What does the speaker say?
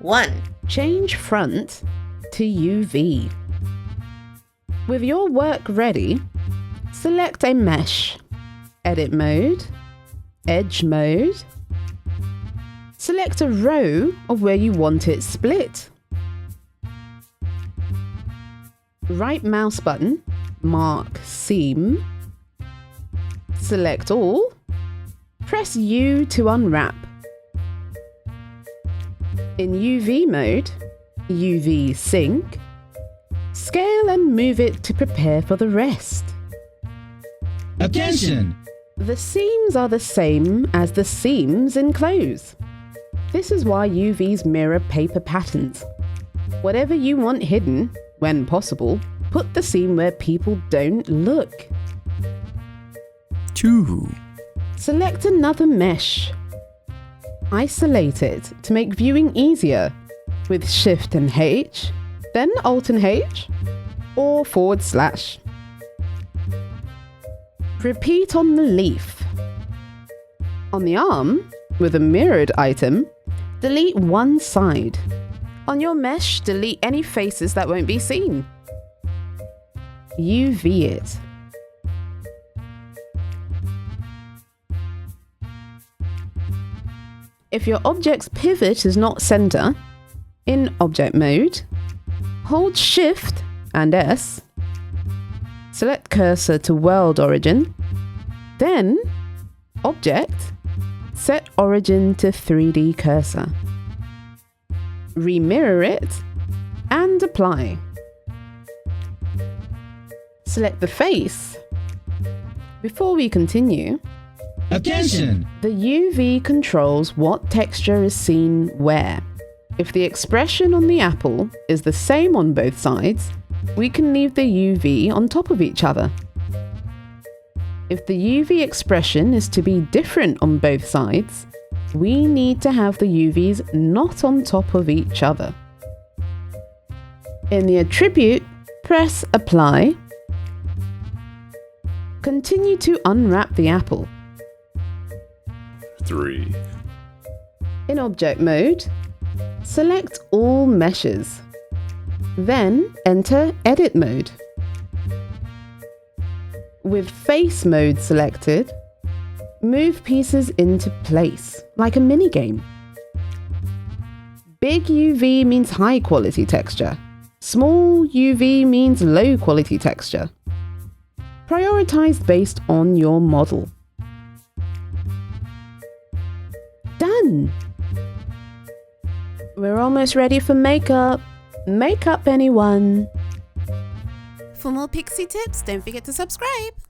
1. Change front to UV. With your work ready, select a mesh, edit mode, edge mode. Select a row of where you want it split. Right mouse button, mark seam. Select all. Press U to unwrap. In UV mode, UV sync, scale and move it to prepare for the rest. Attention! The seams are the same as the seams in clothes. This is why UVs mirror paper patterns. Whatever you want hidden, when possible, put the seam where people don't look. 2. Select another mesh. Isolate it to make viewing easier with Shift and H, then Alt and H, or /. Repeat on the leaf. On the arm, with a mirrored item, delete one side. On your mesh, delete any faces that won't be seen. UV it. If your object's pivot is not center, in object mode, hold Shift and S, select cursor to world origin, then object, set origin to 3D cursor. Remirror it and apply. Select the face. Before we continue, Attention! the UV controls what texture is seen where. If the expression on the apple is the same on both sides, we can leave the UV on top of each other. If the UV expression is to be different on both sides, we need to have the UVs not on top of each other. In the attribute, press Apply. Continue to unwrap the apple. 3. In object mode, select all meshes. Then enter edit mode. With face mode selected, move pieces into place, like a minigame. Big UV means high quality texture. Small UV means low quality texture. Prioritized based on your model. Done! We're almost ready for makeup. Makeup, anyone? For more Pixie tips, don't forget to subscribe.